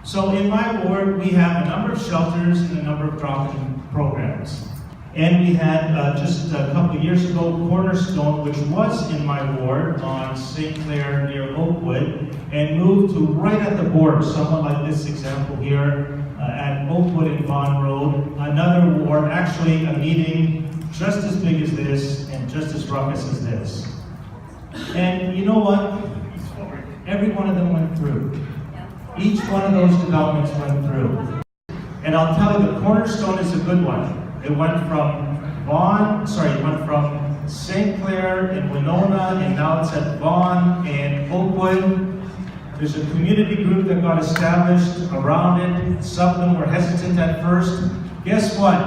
So in my ward, we have a number of shelters and a number of drop-in programs. And we had, just a couple of years ago, Cornerstone, which was in my ward on St. Clair near Oakwood, and moved to right at the border, someone like this example here, at Oakwood and Vaughan Road. Another ward, actually a meeting just as big as this and just as ruckus as this. And you know what? Every one of them went through. Each one of those developments went through. And I'll tell you, the Cornerstone is a good one. It went from St. Clair and Winona, and now it's at Vaughan and Oakwood. There's a community group that got established around it. Some of them were hesitant at first. Guess what?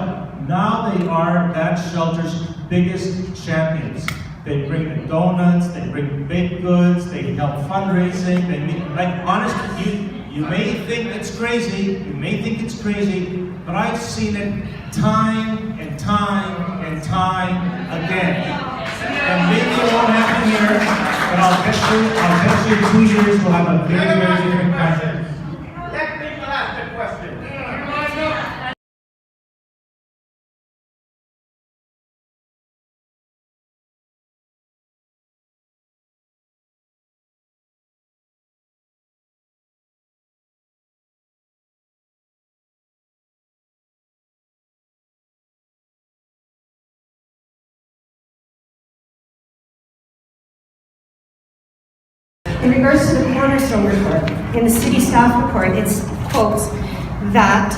Now they are that shelter's biggest champions. They bring the donuts, they bring baked goods, they help fundraising, they meet, like, honestly, you may think it's crazy, but I've seen it time and time and time again. And maybe it won't happen here, but I'll bet you in 2 years we'll have a very, very different country. Let me ask a question. In regards to the Cornerstone report, in the city staff report, it quotes that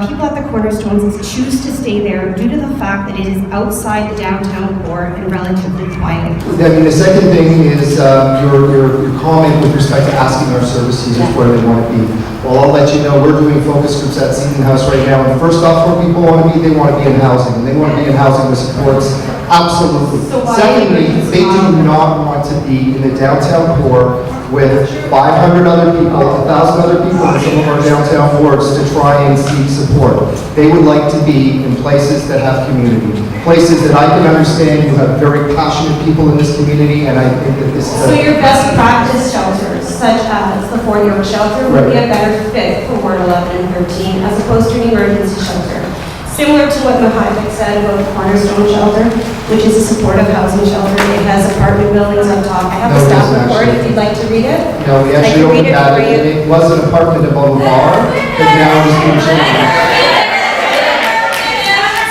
people at the Cornerstones choose to stay there due to the fact that it is outside the downtown core and relatively quiet. I mean, the second thing is your comment with respect to asking our service users where they want to be. Well, I'll let you know, we're doing focus groups at Season House right now, and first off, where people want to be, they want to be in housing, and they want to be in housing with supports, absolutely. So Secondly, they do not want to be in the downtown core with 500 other people, 1,000 other people in some of our downtown wards to try and seek support. They would like to be in places that have community, places that I can understand. You have very passionate people in this community, and I think that this is So your best practice shelters, such as the Fort York shelter, would be a better fit for Ward 11 and 13 as opposed to an emergency shelter. Similar to what Mahajik said about the Cornerstone shelter, which is a supportive housing shelter. It has apartment buildings on top. I have a staff report if you'd like to read it. No, we actually don't have it. It was an apartment above a bar, but now it's being changed.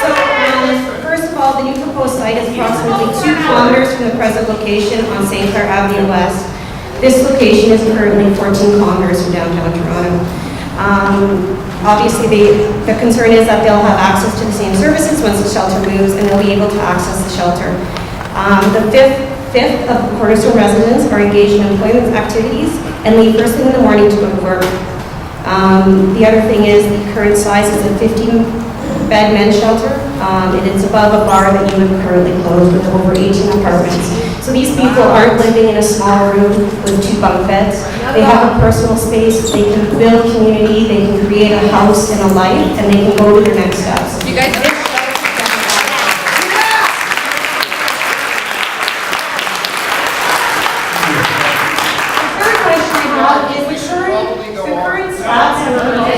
So, first of all, the new proposed site is approximately 2 kilometers from the present location on St. Clair Avenue West. This location is currently 14 kilometers from downtown Toronto. Obviously, the concern is that they'll have access to the same services once the shelter moves, and they'll be able to access the shelter. The fifth of the Cornerstone residents are engaged in employment activities and leave first thing in the morning to go to work. The other thing is the current size is a 15-bed men's shelter, and it's above a bar that you would currently close with over 18 apartments. So these people aren't living in a small room with 2 bunk beds. They have a personal space, they can build community, they can create a house and a life, and they can go to their next steps. You guys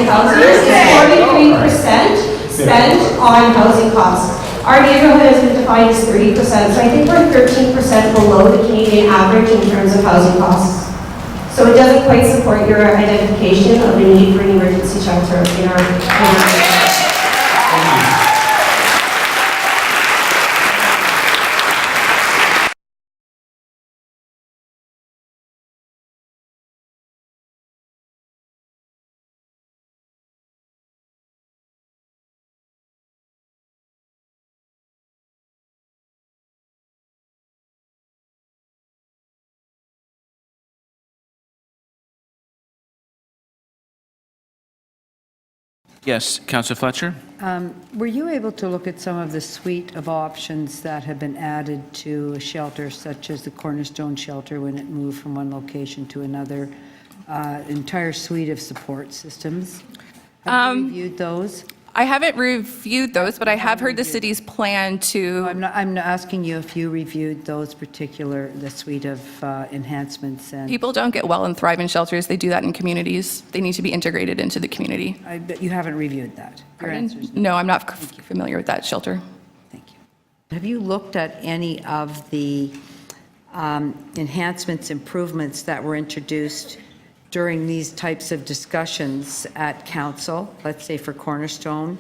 Housing is 43% spent on housing costs. Our neighborhood has been defined as 30%, so I think we're 13% below the Canadian average in terms of housing costs. So it doesn't quite support your identification of the need for an emergency shelter in our area. Yes, Councillor Fletcher? Were you able to look at some of the suite of options that have been added to a shelter, such as the Cornerstone shelter when it moved from one location to another, entire suite of support systems? Have you reviewed those? I haven't reviewed those, but I have heard the city's plan to, I'm not asking you if you reviewed those particular, the suite of enhancements and, people don't get well and thrive in shelters. They do that in communities. They need to be integrated into the community. I bet you haven't reviewed that. Your answer is no. No, I'm not familiar with that shelter. Thank you. Have you looked at any of the enhancements, improvements that were introduced during these types of discussions at council, let's say for Cornerstone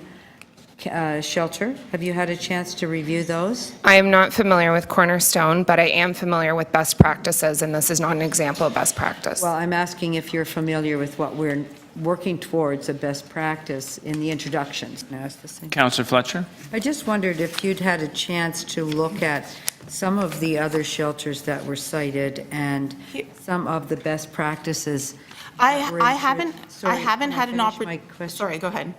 shelter? Have you had a chance to review those? I am not familiar with Cornerstone, but I am familiar with best practices, and this is not an example of best practice. Well, I'm asking if you're familiar with what we're working towards a best practice in the introductions. Can I ask the same? Councillor Fletcher? I just wondered if you'd had a chance to look at some of the other shelters that were cited and some of the best practices. that were I inserted. haven't had an Can I finish my opportunity. question? Sorry, go ahead.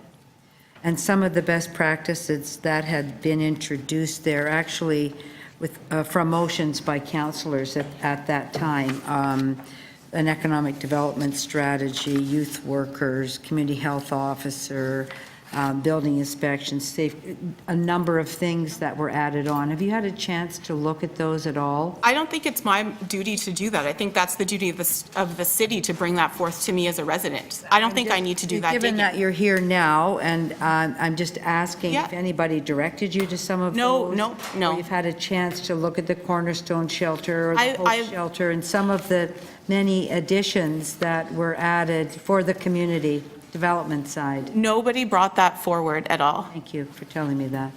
And some of the best practices that had been introduced there, actually with, from motions by councillors at that time, an economic development strategy, youth workers, community health officer, building inspection, safe, a number of things that were added on. Have you had a chance to look at those at all? I don't think it's my duty to do that. I think that's the duty of the city to bring that forth to me as a resident. I don't think I need to do that Given digging. that you're here now, and I'm just asking Yeah. if anybody directed you to some of No, those? no, no. Or you've had a chance to look at the Cornerstone shelter or the I've- Hope shelter and some of the many additions that were added for the community development side? Nobody brought that forward at all. Thank you for telling me that.